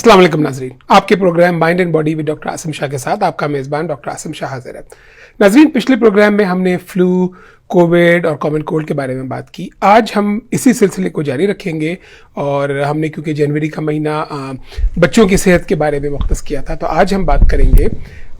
अस्सलाम वालेकुम नाजरीन, आपके program mind and body with doctor Asim Shah के साथ आपका मेज़बान डॉक्टर आसिम शाह हाजिर है। नाजरीन, पिछले प्रोग्राम में हमने फ्लू, कोविड और कॉमन कोल्ड के बारे में बात की। आज हम इसी सिलसिले को जारी रखेंगे और हमने क्योंकि जनवरी का महीना बच्चों की सेहत के बारे में मुख्तस किया था, तो आज हम बात करेंगे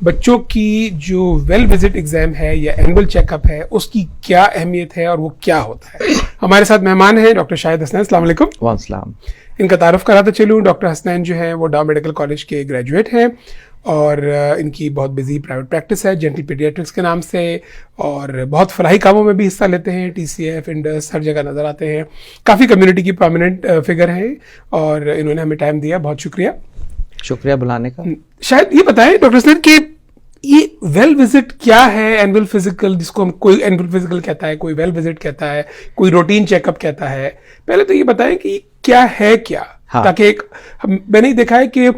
बच्चों की जो वेल विजिट एग्जाम है या एनुअल चेकअप है उसकी क्या अहमियत है और वो क्या होता है। हमारे साथ मेहमान हैं डॉक्टर शाहिद हसनैन। अस्सलाम वालेकुम। वालेकुम। इनका तारुफ कराता चलूँ, डॉक्टर हसनैन जो है वो डाउ मेडिकल कॉलेज के ग्रेजुएट हैं और इनकी बहुत बिजी प्राइवेट प्रैक्टिस है जेंटल पीडियाट्रिक्स के नाम से, और बहुत फलाही कामों में भी हिस्सा लेते हैं। TCF, इंडस, हर जगह नजर आते हैं। काफ़ी कम्युनिटी की प्रोमिनेंट फिगर हैं और इन्होंने हमें टाइम दिया, बहुत शुक्रिया बुलाने का। शायद ये बताएं डॉक्टर हसनैन कि ये वेल विजिट क्या है, एनुअल फिजिकल, जिसको हम कोई एनुअल फिजिकल कहता है, कोई वेल विजिट कहता है, कोई रूटीन चेकअप कहता है। पहले तो ये बताएं कि क्या है क्या। हाँ। ताकि मैंने देखा है कि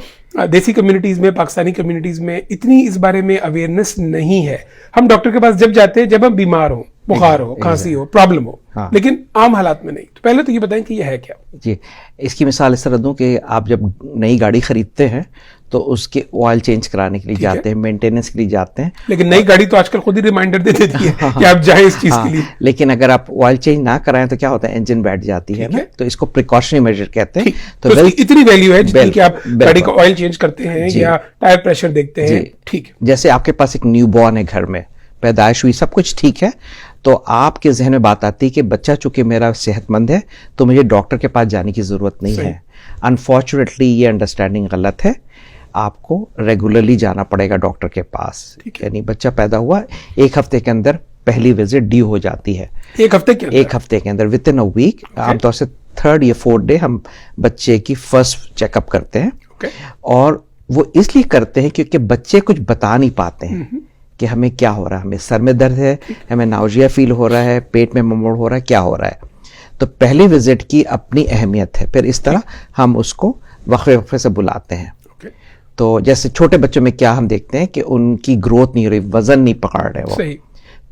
देसी कम्युनिटीज में, पाकिस्तानी कम्युनिटीज में इतनी इस बारे में अवेयरनेस नहीं है। हम डॉक्टर के पास जब जाते हैं जब हम बीमार हो, बुखार हो, खांसी हो, प्रॉब्लम हो। हाँ। लेकिन आम हालात में नहीं। तो पहले तो ये बताएं कि यह है क्या। जी, इसकी मिसाल इस तरह दूं कि आप जब नई गाड़ी खरीदते हैं तो उसके ऑयल चेंज कराने के लिए जाते हैं, मेंटेनेंस के लिए जाते हैं। लेकिन नई गाड़ी तो आजकल खुद ही रिमाइंडर दे देती है कि आप जाएं इस चीज के लिए। लेकिन अगर आप ऑयल चेंज ना कराएं तो क्या होता है, इंजन बैठ जाती है ना, तो इसको प्रिकॉशनरी मेजर कहते हैं। तो इतनी वैल्यू है जितनी कि आप गाड़ी का ऑयल चेंज करते हैं या टायर प्रेशर देखते हैं। ठीक है। जैसे आपके पास एक न्यूबॉर्न है, घर में पैदाइश हुई, सब कुछ ठीक है, तो आपके जहन में बात आती है कि बच्चा चूंकि मेरा सेहतमंद है तो मुझे डॉक्टर के पास जाने की जरूरत नहीं है। अनफॉर्चुनेटली ये अंडरस्टैंडिंग गलत है। आपको रेगुलरली जाना पड़ेगा डॉक्टर के पास। यानी बच्चा पैदा हुआ 1 हफ्ते के अंदर पहली विजिट ड्यू हो जाती है। 1 हफ्ते के अंदर विद इन अ वीक। आमतौर से 3rd या 4th डे हम बच्चे की फर्स्ट चेकअप करते हैं। और वो इसलिए करते हैं क्योंकि बच्चे कुछ बता नहीं पाते हैं कि हमें क्या हो रहा है, हमें सर में दर्द है, हमें नाउजिया फील हो रहा है, पेट में ममोड़ हो रहा है, क्या हो रहा है। तो पहली विजिट की अपनी अहमियत है। फिर इस तरह हम उसको वक्फे से बुलाते हैं। तो जैसे छोटे बच्चों में क्या हम देखते हैं कि उनकी ग्रोथ नहीं हो रही, वजन नहीं पकड़ रहे वो,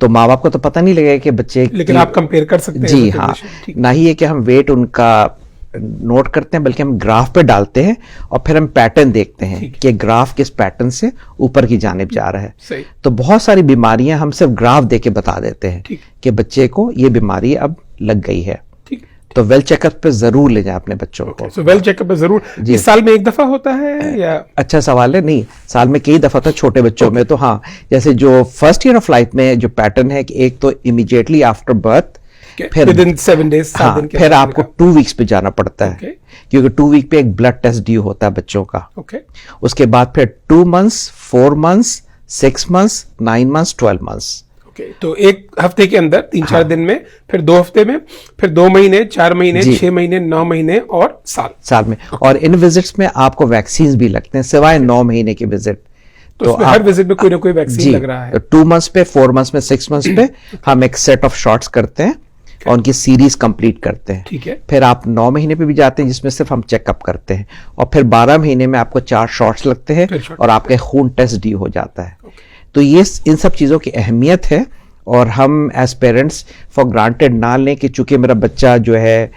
तो माँ बाप को तो पता नहीं लगेगा कि बच्चे, लेकिन आप कंपेयर कर सकते हैं। जी हाँ, ना ही है कि हम वेट उनका नोट करते हैं, बल्कि हम ग्राफ पे डालते हैं और फिर हम पैटर्न देखते हैं कि ग्राफ किस पैटर्न से ऊपर की जानिब जा रहा है। तो बहुत सारी बीमारियां हम सिर्फ ग्राफ देके बता देते हैं कि बच्चे को ये बीमारी अब लग गई है। तो वेल चेकअप पे जरूर ले जाए अपने बच्चों को। So, वेल चेकअप पे जरूर। इस साल में 1 दफा होता है या? अच्छा सवाल है। नहीं, साल में कई दफा था छोटे बच्चों में। तो हाँ, जैसे जो फर्स्ट ईयर ऑफ लाइफ में जो पैटर्न है कि एक तो इमीडिएटली आफ्टर बर्थ, फिर विदिन 7 डेज, फिर आपको 2 वीक्स पे जाना पड़ता है, क्योंकि 2 वीक पे एक ब्लड टेस्ट ड्यू होता है बच्चों का। उसके बाद फिर 2 months, 4 months, 6 months, 9 months, 12 months. तो 1 हफ्ते के अंदर 3-4 दिन में, फिर 2 हफ्ते में, फिर 2 महीने, 4 महीने, 6 महीने, 9 महीने और साल में। और इन विजिट्स में आपको वैक्सीन भी लगते हैं सिवाय 9 महीने की विजिट। तो हर विजिट में कोई ना कोई वैक्सीन लग रहा है। 2 मंथ्स पे, 4 मंथ्स में, 6 मंथ्स पे हम एक सेट ऑफ शॉट्स करते हैं और उनकी सीरीज कंप्लीट करते हैं। ठीक है। फिर आप 9 महीने पे भी जाते हैं जिसमें सिर्फ हम चेकअप करते हैं, और फिर 12 महीने में आपको 4 शॉट्स लगते हैं और आपके खून टेस्ट ड्यू हो जाता है। तो ये इन सब चीजों की अहमियत है और हम एज पेरेंट्स फॉर ग्रांटेड ना लें कि चूंकि मेरा बच्चा जो है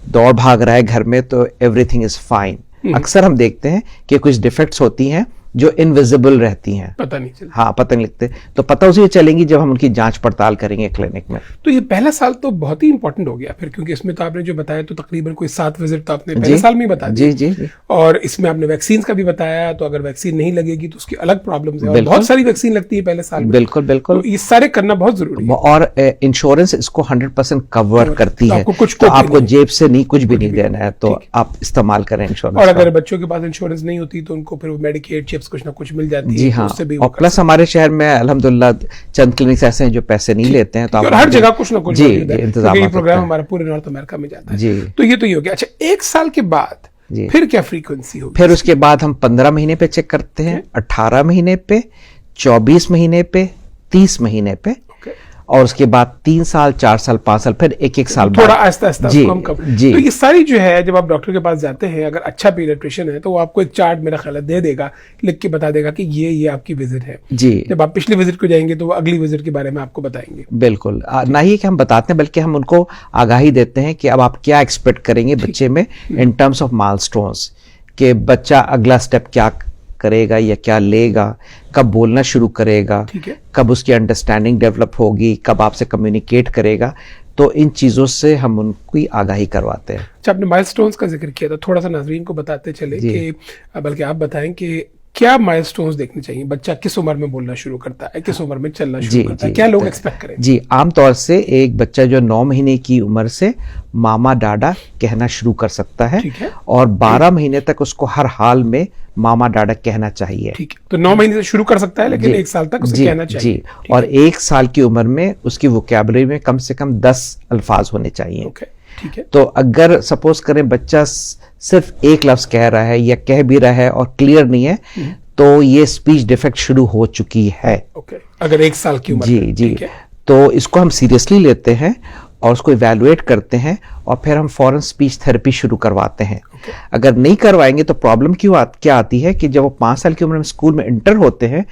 दौड़ भाग रहा है घर में तो एवरीथिंग इज फाइन। अक्सर हम देखते हैं कि कुछ डिफेक्ट्स होती हैं जो इनविजिबल रहती हैं, पता नहीं चलता। हाँ, पता नहीं लगते। तो पता उसी चलेंगी जब हम उनकी जांच पड़ताल करेंगे क्लिनिक में। तो ये पहला साल तो बहुत ही इंपॉर्टेंट हो गया फिर, क्योंकि इसमें तो आपने जो बताया तो तकरीबन कोई 7 विजिट तो आपने पहले साल में ही बता दी। जी। और इसमें आपने वैक्सीन का भी बताया, तो अगर वैक्सीन नहीं लगेगी तो उसकी अलग प्रॉब्लम्स है। बहुत सारी वैक्सीन लगती है पहले साल में। बिल्कुल। तो ये सारे करना बहुत जरूरी है। और इंश्योरेंस इसको 100% कवर करती है, तो आपको जेब से नहीं कुछ भी नहीं देना है, तो आप इस्तेमाल करें इंश्योरेंस। और अगर बच्चों के पास इंश्योरेंस नहीं होती तो उनको फिर मेडिकेड चिप्स कुछ ना कुछ मिल जाती है। जी हाँ। और प्लस हमारे शहर में अल्हम्दुलिल्लाह चंद क्लिनिक्स ऐसे हैं जो पैसे नहीं लेते हैं, तो आप हर जगह कुछ ना कुछ इंतजाम। ये प्रोग्राम हमारा पूरे नॉर्थ अमेरिका में जाता है। जी। तो ये हो गया। अच्छा, 1 साल के बाद फिर क्या फ्रीक्वेंसी होगी? फिर उसके बाद हम 15 महीने पे चेक करते हैं, 18 महीने पे, 24 महीने पे, 30 महीने पे, और उसके बाद 3 साल, 4 साल, 5 साल, फिर 1-1 साल थोड़ा आहिस्ता आहिस्ता कम। तो ये सारी जो है, जब आप डॉक्टर के पास जाते हैं, अगर अच्छा पीडियाट्रिशियन है तो वो आपको एक चार्ट मेरा ख्याल दे देगा, लिख के बता देगा कि ये आपकी विजिट है। जी। जब आप पिछली विजिट को जाएंगे तो वो अगली विजिट के बारे में आपको बताएंगे। बिल्कुल। ना ही कि हम बताते हैं, बल्कि हम उनको आगाही देते हैं कि अब आप क्या एक्सपेक्ट करेंगे बच्चे में इन टर्म्स ऑफ माइलस्टोन्स, कि बच्चा अगला स्टेप क्या करेगा या क्या लेगा, कब बोलना शुरू करेगा, ठीक है, कब उसकी अंडरस्टैंडिंग डेवलप होगी, कब आपसे कम्युनिकेट करेगा। तो इन चीज़ों से हम उनकी आगाही करवाते हैं। अच्छा, आपने माइलस्टोन्स का जिक्र किया था, थोड़ा सा नाजरीन को बताते चले जी। कि बल्कि आप बताएं कि क्या माइलस्टोन्स देखने चाहिए, बच्चा किस उम्र में बोलना शुरू करता है, किस उम्र में चलना जी, शुरू करता है, जी, क्या लोग एक्सपेक्ट करें? जी, आमतौर से एक बच्चा जो 9 महीने की उम्र से मामा डाडा कहना शुरू कर सकता है, ठीक है, और 12 महीने तक उसको हर हाल में मामा डाडा कहना चाहिए। ठीक है, तो 9 महीने से शुरू कर सकता है, लेकिन जी, 1 साल तक उसे जी, कहना चाहिए। जी, और 1 साल की उम्र में उसकी वोकैबुलरी में कम से कम 10 अल्फाज होने चाहिए। ओके, ठीक है, तो अगर सपोज करें बच्चा सिर्फ एक लफ्ज कह रहा है या कह भी रहा है और क्लियर नहीं है, तो ये स्पीच डिफेक्ट शुरू हो चुकी है। ओके, अगर 1 साल की उम्र जी, में, जी, ठीक है, तो इसको हम सीरियसली लेते हैं और उसको इवैल्यूएट करते हैं, और फिर हम फौरन स्पीच थेरेपी शुरू करवाते हैं। अगर नहीं करवाएंगे तो प्रॉब्लम क्या आती है कि जब वो 5 साल की उम्र में स्कूल में इंटर होते हैं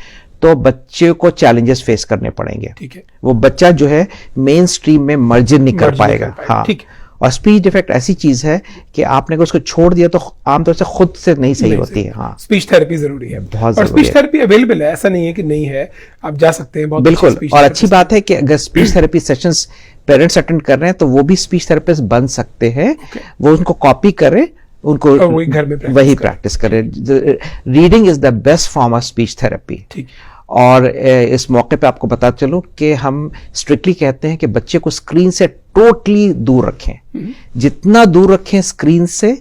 तो बच्चे को चैलेंजेस फेस करने पड़ेंगे। ठीक है, वो बच्चा जो है मेन स्ट्रीम में मर्जिन नहीं कर पाएगा। हाँ, ठीक है, और स्पीच डिफेक्ट ऐसी चीज है कि आपने अगर उसको छोड़ दिया तो आमतौर से खुद से नहीं सही होती है। हाँ, स्पीच थेरेपी जरूरी है, बहुत और जरूरी स्पीच थेरेपी अवेलेबल है, ऐसा नहीं है कि नहीं है, आप जा सकते हैं। बहुत बिल्कुल, speech और therapist अच्छी बात है कि अगर speech therapy sessions parents attend कर रहे हैं तो वो भी स्पीच थेरेपिस्ट बन सकते हैं। वो उनको कॉपी करें, उनको और वही घर में वही प्रैक्टिस करें। Reading is the best form of speech therapy. ठीक, और इस मौके पे आपको बता चलूं कि हम स्ट्रिक्टली कहते हैं कि बच्चे को स्क्रीन से टोटली दूर रखें, जितना दूर रखें स्क्रीन से।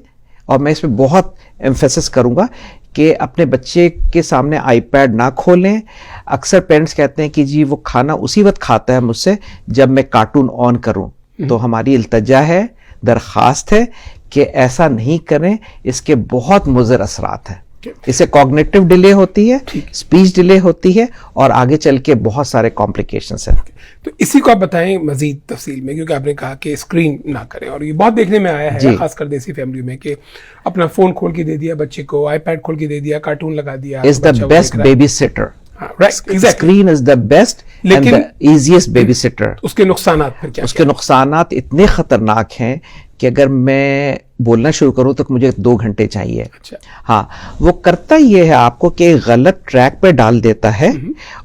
और मैं इसमें बहुत एम्फेसिस करूंगा कि अपने बच्चे के सामने आईपैड ना खोलें। अक्सर पेरेंट्स कहते हैं कि जी वो खाना उसी वक्त खाता है मुझसे जब मैं कार्टून ऑन करूं। तो हमारी इल्तजा है, दरखास्त है कि ऐसा नहीं करें, इसके बहुत मुज़र असरात हैं। इससे कॉग्निटिव डिले होती है, स्पीच डिले होती है, और आगे चल के बहुत सारे कॉम्प्लिकेशंस हैं। तो इसी को आप बताएं मजीद तफसील में, क्योंकि आपने कहा कि स्क्रीन ना करें, और ये बहुत देखने में आया है खासकर देसी फैमिली में कि अपना फोन खोल के दे दिया बच्चे को, आईपैड खोल के दे दिया, कार्टून लगा दिया। Is the best baby sitter. Screen is the best and the easiest baby sitter. उसके नुकसानात फिर क्या? उसके नुकसानात इतने खतरनाक हैं कि अगर मैं बोलना शुरू करूं तो मुझे 2 घंटे चाहिए। अच्छा। हाँ, वो करता ये है आपको कि गलत ट्रैक पे डाल देता है,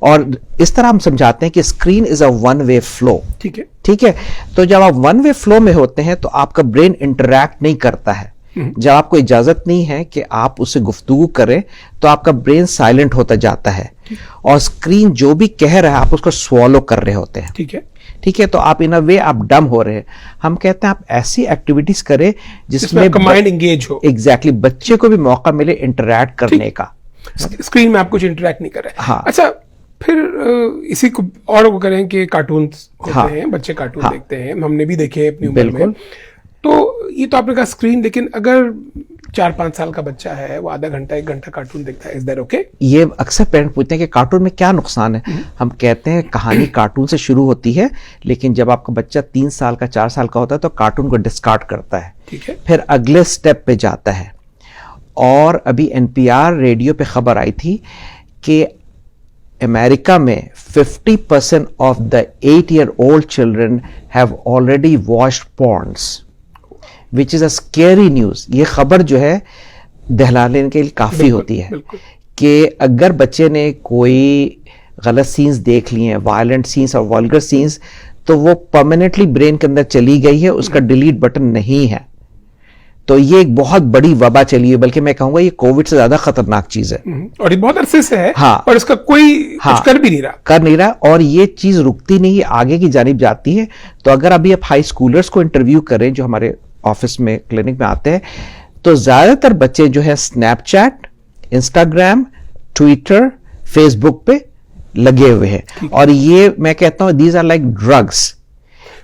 और इस तरह हम समझाते हैं कि screen is a one way flow. ठीक है, ठीक है, तो जब आप वन वे फ्लो में होते हैं तो आपका ब्रेन इंटरैक्ट नहीं करता है। जब आपको इजाजत नहीं है कि आप उससे गुफ्तगू करें तो आपका ब्रेन साइलेंट होता जाता है, और स्क्रीन जो भी कह रहा है आप उसको स्वॉलो कर रहे होते हैं। ठीक है, ठीक है, तो आप इन अ वे आप डम हो रहे हैं। हम कहते हैं आप ऐसी एक्टिविटीज करें जिसमें माइंड एंगेज हो। एग्जैक्टली, बच्चे को भी मौका मिले इंटरैक्ट करने का। स्क्रीन में आप कुछ इंटरैक्ट नहीं कर रहे। हाँ। अच्छा, फिर इसी को और वो करें कि कार्टून होते हैं, बच्चे कार्टून देखते हैं, हमने भी देखे अपनी उम्र में। तो ये तो आपने कहा स्क्रीन, लेकिन अगर 4-5 साल का बच्चा है, वो आधा घंटा 1 घंटा कार्टून देखता है, इज दैट ओके? ये अक्सर पेरेंट पूछते हैं कि कार्टून में क्या नुकसान है। हम कहते हैं कहानी कार्टून से शुरू होती है, लेकिन जब आपका बच्चा 3 साल का 4 साल का होता है तो कार्टून को डिस्कार्ड करता है। ठीक है, फिर अगले स्टेप पे जाता है। और अभी NPR रेडियो पे खबर आई थी कि अमेरिका में 50% of the 8-year-old children have already watched porns, which is a scary news. ये खबर जो है दहला लेने के लिए काफी होती है कि अगर बच्चे ने कोई गलत सीन्स देख लिए हैं, वायलेंट सीन्स और वल्गर सीन्स, तो वो परमानेंटली ब्रेन के अंदर चली गई है, उसका डिलीट बटन नहीं है। तो ये एक बहुत बड़ी वबा चली है, बल्कि मैं कहूंगा ये कोविड से ज्यादा खतरनाक चीज है। और ये बहुत अरसे से है। हाँ, और इसका कोई कुछ कर भी नहीं रहा, और ये चीज रुकती नहीं, आगे की जानिब जाती है। तो अगर अभी आप हाई स्कूलर्स को इंटरव्यू करें जो हमारे ऑफिस में, क्लिनिक में आते हैं, तो ज्यादातर बच्चे जो है स्नैपचैट, इंस्टाग्राम, ट्विटर, फेसबुक पे लगे हुए हैं। और ये मैं कहता हूं these are like drugs.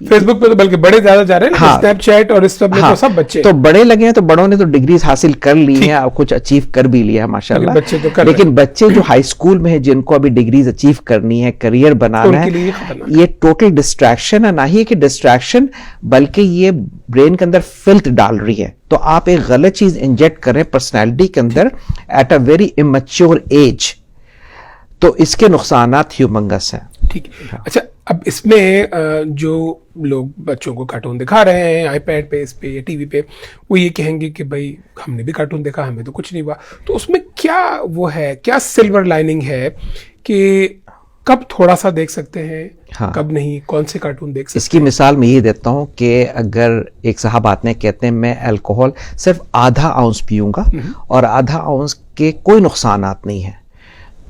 Facebook पे तो बल्कि बड़े ज्यादा जा रहे हैं। हाँ, स्नैपचैट और इस सब में तो सब बच्चे तो बड़े लगे हैं, तो बड़ों ने तो डिग्रीज हासिल कर ली हैं, और कुछ अचीव कर भी लिया है माशाल्लाह। लेकिन बच्चे जो हाई स्कूल में हैं, जिनको अभी डिग्रीज अचीव करनी है, करियर बनाना है, ये टोटल डिस्ट्रैक्शन है। ना ही कि डिस्ट्रैक्शन, बल्कि ये ब्रेन के अंदर फिल्थ डाल रही है। तो आप एक गलत चीज इंजेक्ट करें पर्सनैलिटी के अंदर at a very immature age, तो इसके नुकसानात ह्यूमंगस हैं। ठीक है। अच्छा, अब इसमें जो लोग बच्चों को कार्टून दिखा रहे हैं आईपैड पे, इस पे या टीवी पे, वो ये कहेंगे कि भाई हमने भी कार्टून देखा, हमें तो कुछ नहीं हुआ। तो उसमें क्या वो है, क्या सिल्वर लाइनिंग है कि कब थोड़ा सा देख सकते हैं, हाँ। कब नहीं, कौन से कार्टून देख सकते इसकी मिसाल मैं ये देता हूँ कि अगर एक साहब आते हैं, कहते हैं मैं अल्कोहल सिर्फ आधा आउंस पीऊंगा और आधा आउंस के कोई नुकसानात नहीं है,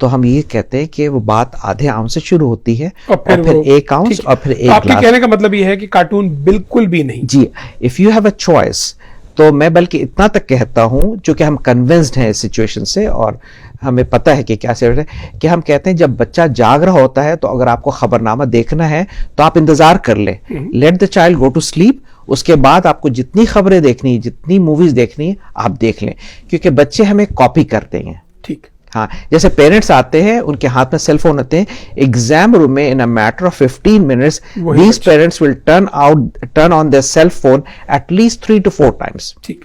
तो हम ये कहते हैं कि वो बात आधे आउंस से शुरू होती है और फिर एक आउंस और फिर एक आपके कहने का मतलब ये है कि कार्टून बिल्कुल भी नहीं। जी, if you have a choice, तो मैं बल्कि इतना तक कहता हूं, चूंकि हम कन्विंस्ड हैं इस सिचुएशन से और हमें पता है कि क्या सिचुएशन है, कि हम कहते हैं जब बच्चा जाग रहा होता है तो अगर आपको खबरनामा देखना है तो आप इंतजार कर लें, let the child go to sleep, उसके बाद आपको जितनी खबरें देखनी, जितनी मूवीज देखनी है आप देख लें, क्योंकि बच्चे हमें कॉपी करते हैं। ठीक, हाँ, जैसे पेरेंट्स आते हैं, उनके हाथ में सेल फोन होते हैं, एग्जाम रूम में in a matter of 15 minutes these parents will turn on their cell phone at least 3 to 4 times। ठीक,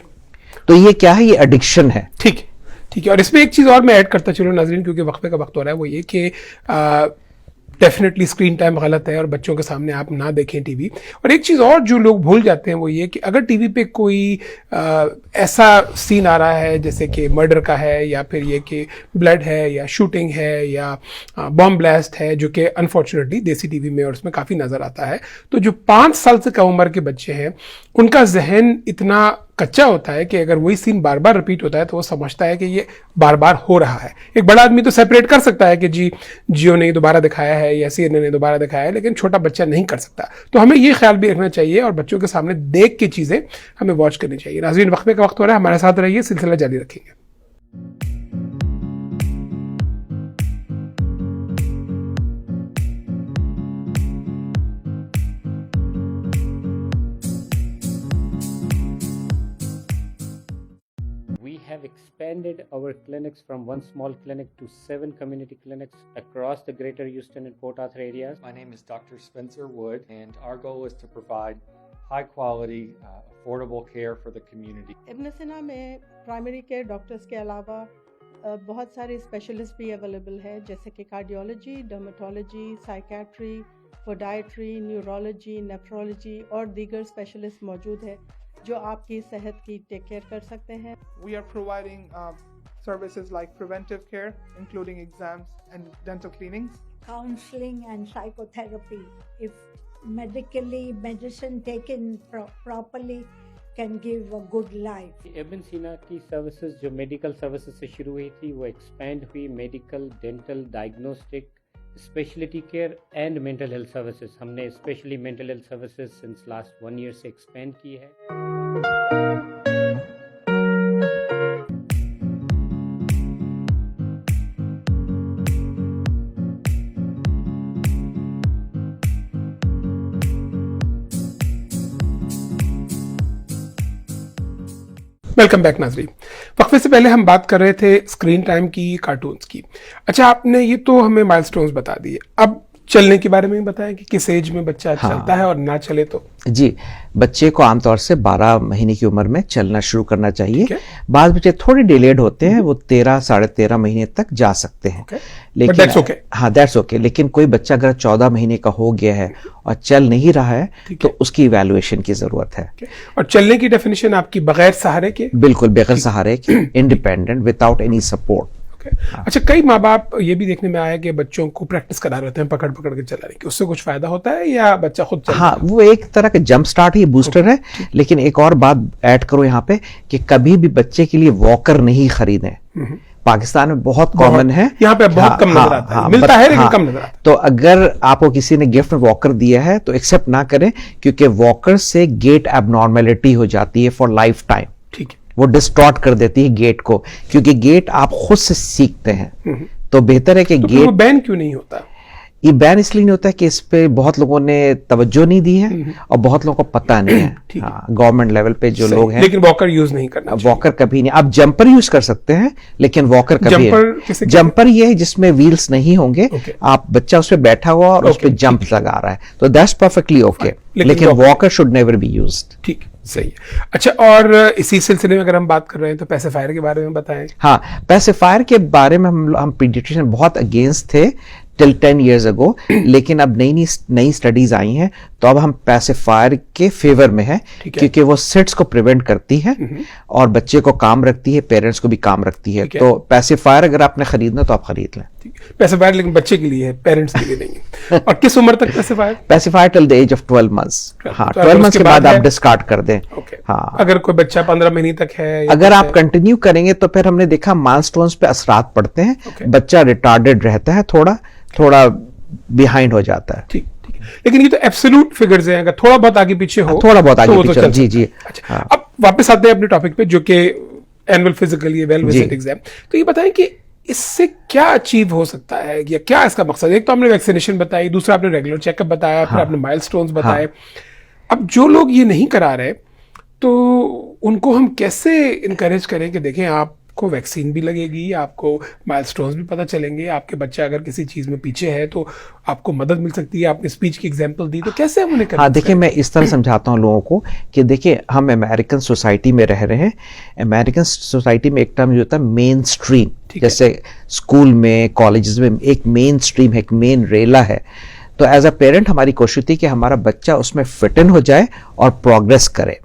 तो ये क्या है, ये एडिक्शन है। ठीक है। और इसमें एक चीज और मैं ऐड करता चलूं नाज़रीन, क्योंकि वक्फे का वक्त हो रहा है, वो ये कि डेफिनेटली स्क्रीन टाइम गलत है और बच्चों के सामने आप ना देखें टीवी। और एक चीज़ और जो लोग भूल जाते हैं वो ये कि अगर टीवी पे कोई ऐसा सीन आ रहा है जैसे कि मर्डर का है, या फिर ये कि ब्लड है या शूटिंग है या बॉम्ब ब्लास्ट है, जो कि अनफॉर्चुनेटली देसी टीवी में और उसमें काफ़ी नज़र आता है, तो जो 5 साल से कम उम्र के बच्चे हैं उनका जहन इतना कच्चा होता है कि अगर वही सीन बार बार रिपीट होता है तो वो समझता है कि ये बार बार हो रहा है। एक बड़ा आदमी तो सेपरेट कर सकता है कि जी जियो ने दोबारा दिखाया है या CNN ने दोबारा दिखाया है, लेकिन छोटा बच्चा नहीं कर सकता। तो हमें ये ख्याल भी रखना चाहिए और बच्चों के सामने देख के चीज़ें हमें वॉच करनी चाहिए। नाज़रीन, वक्फे का वक्त हो रहा है, हमारे साथ रहिए, सिलसिला जारी रखेंगे। We have expanded our clinics from one small clinic to 7 community clinics across the greater Houston and Port Arthur areas. My name is Dr. Spencer Wood, and our goal is to provide high quality, affordable care for the community. इब्न सिना में primary care doctors के अलावा बहुत सारे specialist भी available है, जैसे कि cardiology, dermatology, psychiatry, podiatry, neurology, nephrology और दीगर स्पेशलिस्ट मौजूद है जो आपकी सेहत की टेक केयर कर सकते हैं। We are providing services like preventive care, including exams and dental cleanings. Counseling and psychotherapy, if medicine taken properly, can give a good life. इब्न सीना की सर्विसेज जो मेडिकल सर्विसेज से शुरू हुई थी वो एक्सपेंड हुई medical, dental, diagnostic, speciality care and mental health services. हमने specially mental health services since last 1 year से एक्सपेंड की है। वेलकम बैक नाज़रीन। वक्फे से पहले हम बात कर रहे थे स्क्रीन टाइम की, कार्टून्स की। अच्छा, आपने ये तो हमें माइलस्टोन्स बता दिए, अब चलने के बारे में बताया कि किस एज में बच्चा चलता है और ना चले तो। जी, बच्चे को आमतौर से 12 महीने की उम्र में चलना शुरू करना चाहिए। बाद बच्चे थोड़े डिलेड होते हैं, वो 13 साढ़े 13 महीने तक जा सकते हैं, लेकिन हाँ दैट्स ओके। लेकिन कोई बच्चा अगर 14 महीने का हो गया है और चल नहीं रहा है तो उसकी इवैल्यूएशन की जरूरत है। और चलने की डेफिनेशन आपकी बगैर सहारे के? बिल्कुल बगैर सहारे के, इंडिपेंडेंट, विदाउट एनी सपोर्ट। अच्छा, कई माँ बाप ये भी देखने में आया कि बच्चों को प्रैक्टिस करा रहे हैं पकड़ पकड़ के चलाने की, उससे कुछ फायदा होता है या बच्चा खुद चलता है? हाँ, वो एक तरह का जंप स्टार्ट है, बूस्टर है। लेकिन एक और बात ऐड करो यहाँ पे कि कभी भी बच्चे के लिए वॉकर नहीं खरीदें। पाकिस्तान में बहुत कॉमन है, यहाँ पे बहुत कम नजर आता है, मिलता है लेकिन कम नजर आता है। तो अगर आपको किसी ने गिफ्ट में वॉकर दिया है तो एक्सेप्ट ना करें, क्योंकि वॉकर से गेट एबनॉर्मेलिटी हो जाती है फॉर लाइफ टाइम। ठीक है, वो डिस्टॉर्ट कर देती है गेट को, क्योंकि गेट आप खुद से सीखते हैं। तो बेहतर है कि तो गेट बैन क्यों नहीं होता? ये बैन इसलिए नहीं होता कि इस पे बहुत लोगों ने तवज्जो नहीं दी है और बहुत लोगों को पता नहीं है। गवर्नमेंट लेवल पे जो लोग हैं, लेकिन वॉकर यूज नहीं करना। वॉकर कभी नहीं। आप जंपर यूज कर सकते हैं लेकिन वॉकर कभी नहीं। जंपर ये है जिसमें व्हील्स नहीं होंगे, आप बच्चा उस पर बैठा हुआ और उस पर जंप लगा रहा है, तो दैट्स परफेक्टली ओके, लेकिन walker should never be used. ठीक, सही है। अच्छा, और इसी सिलसिले में अगर हम बात कर रहे हैं तो पैसिफायर के बारे में बताएं। हाँ, पैसिफायर के बारे में हम पीडियाट्रिशियन बहुत अगेंस्ट थे टिल 10 years ago, लेकिन अब नई स्टडीज आई हैं, तो अब हम पैसिफायर के फेवर में है, क्योंकि वो सिट्स को प्रिवेंट करती है और बच्चे को काम रखती है, पेरेंट्स को भी काम रखती है। तो पैसिफायर अगर आपने खरीदना तो आप खरीद लें। पैसिफायर लेकिन बच्चे के लिए है, पेरेंट्स के लिए नहीं है। और किस उम्र तक pacifier? Pacifier till the age of 12 months। हाँ, 12 months के बाद आप डिस्कार्ड कर दें। हाँ, अगर कोई बच्चा 15 महीने तक है, अगर आप कंटिन्यू करेंगे तो फिर हमने देखा माइलस्टोन्स पे असरात पड़ते हैं, बच्चा रिटार्डेड रहता है, थोड़ा बिहाइंड हो जाता है। ठीक है, लेकिन ये तो एब्सोल्यूट फिगर्स हैं, अगर थोड़ा बहुत आगे पीछे हो, थोड़ा बहुत आगे तो पीछे, जी जी। अच्छा, अब वापस आते हैं अपने टॉपिक पे, जो कि एनुअल फिजिकल, ये वेल विजिट एग्जाम। तो ये बताएं कि इससे क्या अचीव हो सकता है, या क्या इसका मकसद? एक तो हमने वैक्सीनेशन बताई, दूसरा आपने रेगुलर चेकअप बताया, फिर आपने माइलस्टोन्स बताए। अब जो लोग ये नहीं करा रहे, तो उनको हम कैसे इनकरेज करें कि देखें, आपको वैक्सीन भी लगेगी, आपको माइलस्टोन्स भी पता चलेंगे, आपके बच्चा अगर किसी चीज में पीछे है तो आपको मदद मिल सकती है। आपने स्पीच की एग्जांपल दी, तो कैसे हम उन्हें? हाँ, देखिए, मैं इस तरह समझाता हूँ लोगों को कि देखिए, हम अमेरिकन सोसाइटी में रह रहे हैं। अमेरिकन सोसाइटी में एक टर्म जो होता है मेन स्ट्रीम, जैसे स्कूल में, कॉलेजेस में एक मेन स्ट्रीम है, एक मेन रेला है। तो एज अ पेरेंट हमारी कोशिश थी कि हमारा बच्चा उसमें फिट इन हो जाए और प्रोग्रेस करे।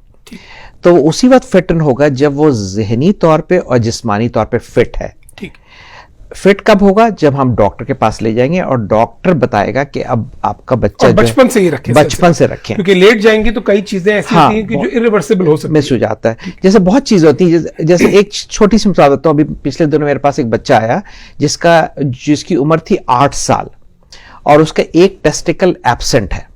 तो उसी वक्त फिट इन होगा जब वो ज़हनी तौर पे और जिस्मानी तौर पे फिट है। ठीक। फिट कब होगा? जब हम डॉक्टर के पास ले जाएंगे और डॉक्टर बताएगा कि अब आपका बच्चा बचपन से ही रखें, बचपन से रखें, क्योंकि लेट जाएंगे तो कई चीजें ऐसी होती हैं कि जो इरिवर्सिबल हो सकती है, मिस हो जाता है। जैसे बहुत चीजें होती है, जैसे एक छोटी सी मिसाल देता हूं। अभी पिछले दिनों मेरे पास एक बच्चा आया जिसकी उम्र थी 8 साल और उसका एक टेस्टिकल एब्सेंट है।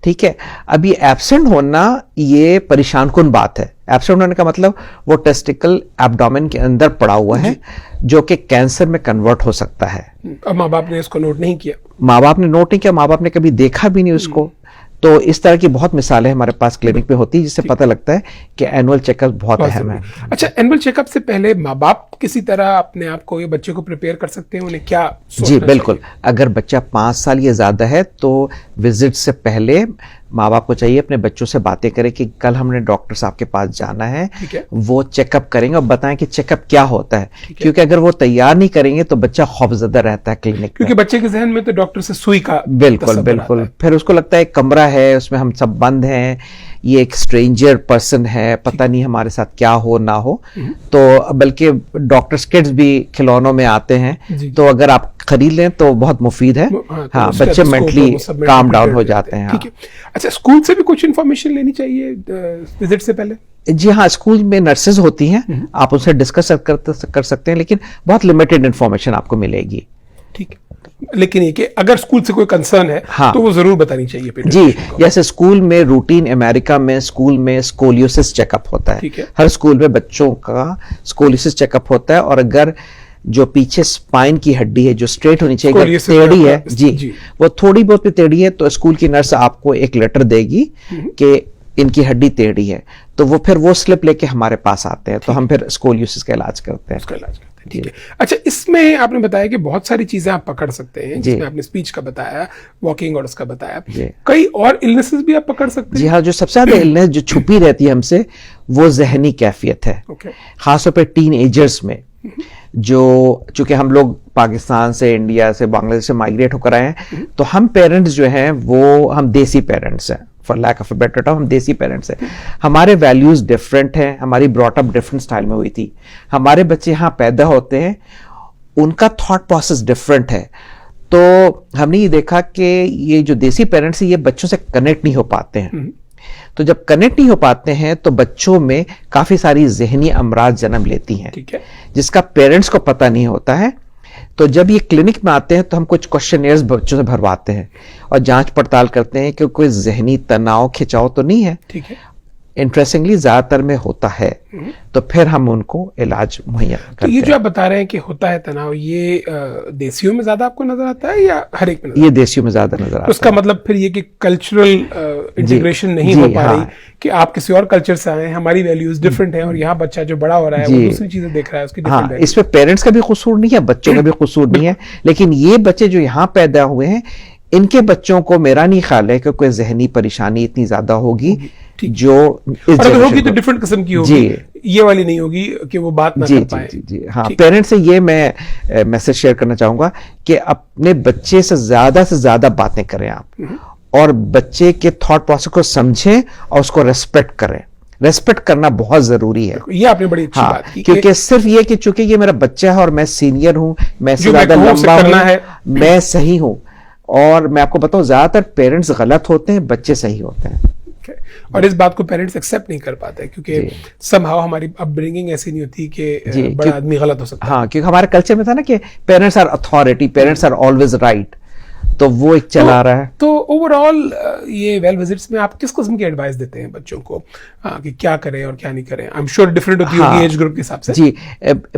ठीक है, अब ये एब्सेंट होना ये परेशान कुन बात है। एब्सेंट होने का मतलब वो टेस्टिकल एब्डोमेन के अंदर पड़ा हुआ है, जो कि कैंसर में कन्वर्ट हो सकता है। अब माँ बाप ने इसको नोट नहीं किया, माँ बाप ने नोट नहीं किया, माँ बाप ने कभी देखा भी नहीं उसको। तो इस तरह की बहुत मिसालें हमारे पास क्लिनिक पे होती है, जिससे पता लगता है कि एनुअल चेकअप बहुत अहम है। अच्छा, एनुअल चेकअप से पहले माँ बाप किसी तरह अपने आप को, ये बच्चे को प्रिपेयर कर सकते हैं? उन्हें क्या जी बिल्कुल, अगर बच्चा 5 साल या ज्यादा है तो विजिट से पहले माँ बाप को चाहिए अपने बच्चों से बातें करें कि कल हमने डॉक्टर साहब के पास जाना है, वो चेकअप करेंगे और बताएं कि चेकअप क्या होता है। क्योंकि अगर वो तैयार नहीं करेंगे तो बच्चा खौफजदा रहता है क्लिनिक, क्योंकि बच्चे के जहन में तो डॉक्टर से सुई का बिल्कुल फिर उसको लगता है एक कमरा है, उसमें हम सब बंद हैं, ये एक स्ट्रेंजर पर्सन है, पता नहीं हमारे साथ क्या हो ना हो। तो बल्कि डॉक्टर्स किट्स भी खिलौनों में आते हैं, तो अगर आप खरीद लें तो बहुत मुफीद है। हाँ, बच्चे मेंटली काम डाउन हो जाते हैं। ठीक है। अच्छा, स्कूल से भी कुछ इन्फॉर्मेशन लेनी चाहिए विजिट से पहले? जी हाँ, स्कूल में नर्सेज होती हैं, आप उनसे डिस्कस कर सकते हैं, लेकिन बहुत लिमिटेड इन्फॉर्मेशन आपको मिलेगी। ठीक है, लेकिन ये कि अगर स्कूल से कोई कंसर्न है, हाँ, तो वो जरूर बतानी चाहिए जी। जैसे स्कूल में रूटीन, अमेरिका में स्कूल में स्कोलियोसिस चेकअप होता है। हर स्कूल में बच्चों का स्कोलियोसिस चेकअप होता है, और अगर जो पीछे स्पाइन की हड्डी है जो स्ट्रेट होनी चाहिए, टेढ़ी है जी, वो थोड़ी बहुत भी टेढ़ी है, तो स्कूल की नर्स आपको एक लेटर देगी कि इनकी हड्डी टेढ़ी है, तो वो फिर वो स्लिप लेके हमारे पास आते हैं, तो हम फिर स्कोलियोसिस का इलाज करते हैं। ठीक है। अच्छा, इसमें आपने बताया कि बहुत सारी चीजें आप पकड़ सकते हैं, जिसमें आपने स्पीच का बताया, वॉकिंग और उसका बताया, कई और इलनेसेस भी आप पकड़ सकते हैं। जी हाँ, जो सबसे ज्यादा इलनेस जो छुपी रहती है हमसे, वो जहनी कैफियत है, खासतौर पर टीन एजर्स में। जो चूंकि हम लोग पाकिस्तान से, इंडिया से, बांग्लादेश से माइग्रेट होकर आए हैं, तो हम पेरेंट्स जो हैं वो हम देसी पेरेंट्स हैं, for lack of a better term हम देसी पेरेंट्स हैं। हमारे वैल्यूज डिफरेंट हैं, हमारी ब्रॉट अप डिफरेंट स्टाइल में हुई थी। हमारे बच्चे यहाँ पैदा होते हैं, उनका थॉट प्रोसेस डिफरेंट है। तो हमने ये देखा कि ये जो देसी पेरेंट्स हैं, ये बच्चों से कनेक्ट नहीं हो पाते हैं। तो जब कनेक्ट नहीं हो पाते हैं तो बच्चों में काफी सारी जहनी अमराज जन्म लेती हैं, जिसका पेरेंट्स को पता नहीं होता है। तो जब ये क्लिनिक में आते हैं तो हम कुछ क्वेश्चनियर्स बच्चों से भरवाते हैं और जांच पड़ताल करते हैं कि कोई जहनी तनाव, खिंचाव तो नहीं है। इंटरेस्टिंगली ज्यादातर में होता है, तो फिर हम उनको इलाज मुहैया करते हैं। ये जो आप बता रहे हैं कि होता है तनाव, ये देसियों में ज्यादा आपको नजर आता है या हर एक में? ये देसियों में ज्यादा नजर आता है। उसका मतलब फिर ये कि कल्चरल इंटीग्रेशन नहीं हो पा रही, कि आप किसी और कल्चर से आए, हमारी वैल्यूज डिफरेंट हैं, और यहाँ बच्चा जो बड़ा हो रहा है वो दूसरी चीजें देख रहा है, उसकी हाँ, इसमें पेरेंट्स का भी कसूर नहीं है, बच्चों का भी कसूर नहीं है, लेकिन ये बच्चे जो यहाँ पैदा हुए हैं, इनके बच्चों को मेरा नहीं ख्याल है कि कोई जहनी परेशानी इतनी ज्यादा होगी जो इस और अगर होगी जनरेशन तो को- डिफरेंट किस्म की होगी, जी। ये वाली नहीं होगी कि वो बात ना जी कर जी पाए। जी जी हाँ, ठीक। पेरेंट्स से ये मैं मैसेज शेयर करना चाहूंगा कि अपने बच्चे से ज्यादा बातें करें आप, और बच्चे के थॉट प्रोसेस को समझें और उसको रेस्पेक्ट करें। रेस्पेक्ट करना बहुत जरूरी है। ये आपने बड़ी अच्छी हाँ, बात की क्योंकि सिर्फ ये कि चूंकि ये मेरा बच्चा है और मैं सीनियर हूं, मैं जो मैं ज्यादा कहूं उसे लंबा करना हूं, है। मैं सही हूं, और मैं आपको बताऊं ज्यादातर पेरेंट्स गलत होते हैं, बच्चे सही होते हैं। Okay. और इस बात को पेरेंट्स एक्सेप्ट नहीं कर पाते क्योंकि जी। समहाउ हमारी अपब्रिंगिंग ऐसी नहीं होती कि जी, बड़ा आदमी गलत हो सकता है। हाँ, क्योंकि हमारे कल्चर में था ना कि parents are authority, parents are always right, तो वो एक चला रहा है। तो ओवरऑल ये वेल विजिट्स में आप किस किस्म की एडवाइस देते हैं बच्चों को कि क्या करें और क्या नहीं करें? आई एम श्योर डिफरेंट होती हाँ। होगी एज ग्रुप के हिसाब से। जी,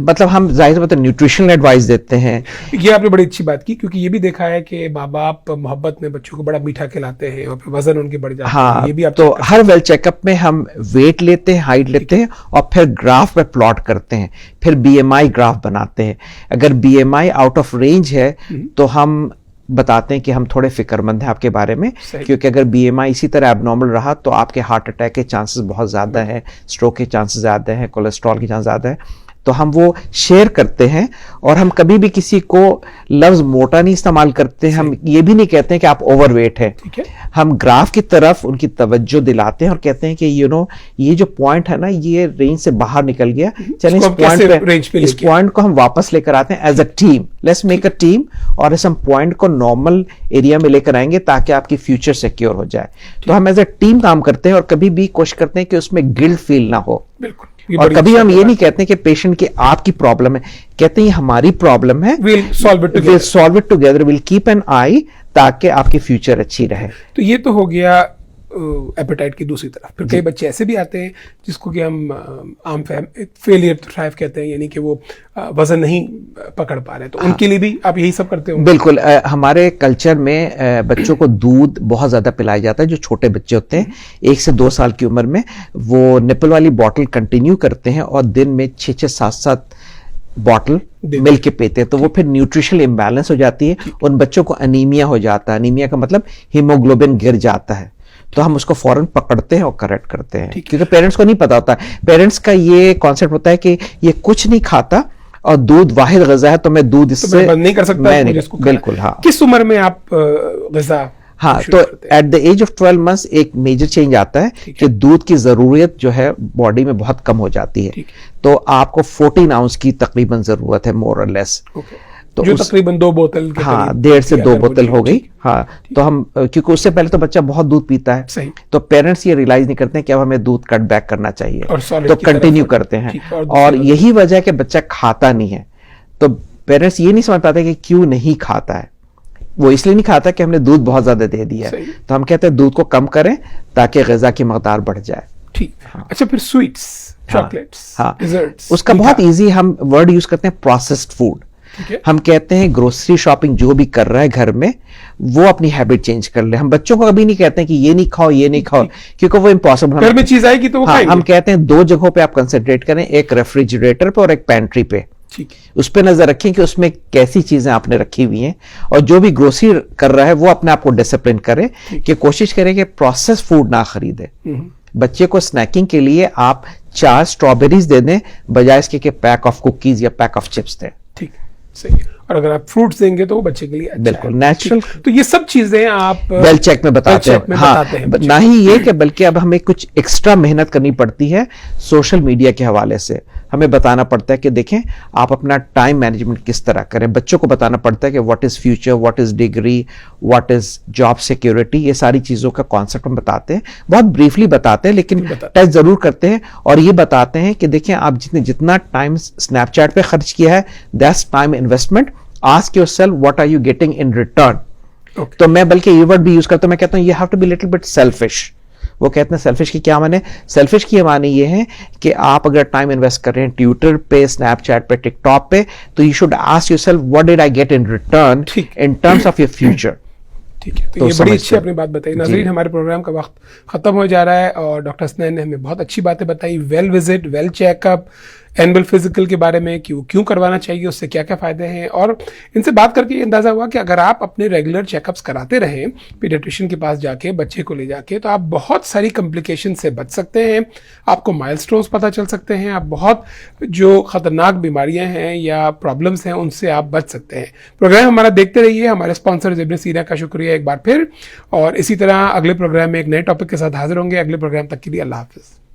मतलब हम जाहिर मतलब न्यूट्रिशनल एडवाइस देते हैं। ये आपने बड़ी अच्छी बात की क्योंकि ये भी देखा है कि माँ बाप मोहब्बत में बच्चों को बड़ा मीठा खिलाते हैं और फिर वजन उनके बढ़ जाते हाँ, हैं। ये भी आप तो हर वेल चेकअप में हम वेट लेते हैं, हाइट लेते हैं, और फिर ग्राफ पे प्लॉट करते हैं, फिर बीएमआई ग्राफ बनाते हैं। अगर बीएमआई आउट ऑफ रेंज है तो हम बताते हैं कि हम थोड़े फिक्रमंद हैं आपके बारे में, सही। क्योंकि अगर बीएमआई इसी तरह एबनॉर्मल रहा तो आपके हार्ट अटैक के चांसेस बहुत ज्यादा है, स्ट्रोक के चांसेस ज्यादा है, कोलेस्ट्रॉल के चांसेस ज्यादा है। तो हम वो शेयर करते हैं, और हम कभी भी किसी को लफ्ज मोटा नहीं इस्तेमाल करते हैं। हम ये भी नहीं कहते हैं कि आप ओवरवेट है। ठीक है। हम ग्राफ की तरफ उनकी तवज्जो दिलाते हैं और कहते हैं कि ये जो पॉइंट है ना, ये रेंज से बाहर निकल गया, चलें इस इसको हम कैसे पॉइंट range पे पे, इस लेके? पॉइंट को हम वापस लेकर आते हैं as a team. Let's make a team, और इस हम पॉइंट को नॉर्मल एरिया में लेकर आएंगे ताकि आपकी फ्यूचर सिक्योर हो जाए। तो हम एज अ टीम काम करते हैं, और कभी भी कोशिश करते हैं कि उसमें गिल्ट फील ना हो। बिल्कुल। ये और बड़ी कभी अच्छी हम ये बात नहीं कहते कि पेशेंट की आपकी प्रॉब्लम है, कहते हैं ये हमारी प्रॉब्लम है, We'll solve it together. we'll solve it together, we'll keep an eye, ताकि आपकी फ्यूचर अच्छी रहे। तो ये तो हो गया एपेटाइट की दूसरी तरफ। फिर कई बच्चे ऐसे भी आते हैं जिसको कि हम आम फेलियर टू थ्राइव कहते हैं, यानी कि वो वजन नहीं पकड़ पा रहे, तो उनके लिए भी आप यही सब करते हो? बिल्कुल। हमारे कल्चर में बच्चों को दूध बहुत ज्यादा पिलाया जाता है। जो छोटे बच्चे होते हैं 1 से 2 साल की उम्र में, वो निपल वाली बॉटल कंटिन्यू करते हैं और दिन में 6-6, 7-7 बॉटल मिल्क के पीते हैं। तो वो फिर न्यूट्रिशनल इम्बैलेंस हो जाती है, उन बच्चों को अनीमिया हो जाता है। अनीमिया का मतलब हीमोग्लोबिन गिर जाता है। तो हम उसको फौरन पकड़ते हैं और करेक्ट करते हैं, क्योंकि पेरेंट्स को नहीं पता होता। पेरेंट्स का ये कॉन्सेप्ट होता है कि ये कुछ नहीं खाता और दूध वाहिद गज़ा है, तो मैं दूध तो इससे मैं बंद नहीं कर सकता, मैं मुझे नहीं, इसको खाना। बिल्कुल। हाँ, किस उम्र में आप ग़िज़ा हाँ, शुरू तो करते हैं? At the age of 12 months एक मेजर चेंज आता है कि दूध की जरूरत जो है बॉडी में बहुत कम हो जाती है। ठीक तो आपको 14 आउंस की तकरीबन जरूरत है, मोर और लेस। ओके। तो जो तकरीबन 2 बोतल के हाँ, करीब 1.5 से 2 अगर वो बोतल हो गई। ठीक। हाँ, तो हम क्योंकि उससे पहले तो बच्चा बहुत दूध पीता है, सही। तो पेरेंट्स ये रियलाइज नहीं करते हैं कि अब हमें दूध कट बैक करना चाहिए, और solid तो की तरफ कंटिन्यू हो- करते हैं। ठीक, और और दूसरी यही वजह है कि बच्चा खाता नहीं है। तो पेरेंट्स ये नहीं समझ पाते कि क्यों नहीं खाता है। वो इसलिए नहीं खाता कि हमने दूध बहुत ज्यादा दे दिया है। सही। तो हम कहते हैं दूध को कम करें ताकि ग़िज़ा की मकदार बढ़ जाए। ठीक। अच्छा, फिर स्वीट्स, चॉकलेट्स, हाँ, डिजर्ट्स, उसका बहुत इजी हम वर्ड यूज करते हैं, प्रोसेस्ड फूड। ठीक है। हम कहते हैं ग्रोसरी शॉपिंग जो भी कर रहा है घर में, वो अपनी हैबिट चेंज कर ले। हम बच्चों को कभी नहीं कहते हैं कि ये नहीं खाओ, ये नहीं खाओ, क्योंकि वो इम्पॉसिबल। घर में चीज आएगी तो वो हाँ, खाएंगे। हम कहते हैं 2 जगहों पे आप कंसंट्रेट करें, एक रेफ्रिजरेटर पे और एक पेंट्री पे। ठीक। उस पे नजर रखें कि उसमें कैसी चीजें आपने रखी हुई हैं, और जो भी ग्रोसरी कर रहा है वो अपने आप को डिसिप्लिन करे कि कोशिश करें कि प्रोसेस फूड ना खरीदे। बच्चे को स्नैकिंग के लिए आप 4 स्ट्रॉबेरीज दे दें बजाय इसके कि पैक ऑफ कुकीज या पैक ऑफ चिप्स दें। ठीक, सही। और अगर आप फ्रूट्स देंगे तो वो बच्चे के लिए अच्छा बिल्कुल, है। नेचुरल। ठीक। तो ये सब चीजें आप वेल चेक में बताते well check में हैं। हाँ, बताते हैं बच्चे ना ही ये कि बल्कि अब हमें कुछ एक्स्ट्रा मेहनत करनी पड़ती है सोशल मीडिया के हवाले से। हमें बताना पड़ता है कि देखें आप अपना टाइम मैनेजमेंट किस तरह करें। बच्चों को बताना पड़ता है कि what is future, what is degree, what is job security. ये सारी चीजों का कॉन्सेप्ट हम बताते हैं, बहुत ब्रीफली बताते हैं, लेकिन टच जरूर करते हैं। और ये बताते हैं कि देखें आप जितना टाइम स्नैपचैट पे खर्च किया है, that's time investment. Ask yourself what are you getting in return. तो मैं बल्कि ये वर्ड भी यूज करता हूं, मैं कहता हूं you have to be little bit selfish. वो कहते हैं सेल्फिश की क्या माने? सेल्फिश की माने ये है कि आप अगर टाइम इन्वेस्ट कर रहे हैं ट्विटर पे, स्नैपचैट पे, टिकटॉक पे, तो you should ask yourself what did I get in return in terms of your future. ठीक है। तो ये बड़ी अच्छी अपनी बात बताई। नाज़रीन, हमारे प्रोग्राम का वक्त खत्म हो जा रहा है और डॉक्टर हसनैन ने हमें बहुत अच्छी बातें बताई। Well visit, well checkup, annual physical के बारे में, क्यों करवाना चाहिए, उससे क्या क्या फायदे हैं। और इनसे बात करके ये अंदाजा हुआ कि अगर आप अपने रेगुलर चेकअप्स कराते रहें पीडियाट्रिशियन के पास जाके, बच्चे को ले जाके, तो आप बहुत सारी कॉम्प्लिकेशन से बच सकते हैं। आपको माइलस्टोन्स पता चल सकते हैं, आप बहुत जो खतरनाक बीमारियां हैं या प्रॉब्लम्स हैं उनसे आप बच सकते हैं। प्रोग्राम हमारा देखते रहिए। हमारे स्पॉन्सर इब्न सीना का शुक्रिया एक बार फिर, और इसी तरह अगले प्रोग्राम में एक नए टॉपिक के साथ हाजिर होंगे। अगले प्रोग्राम तक के लिए अल्लाह हाफिज।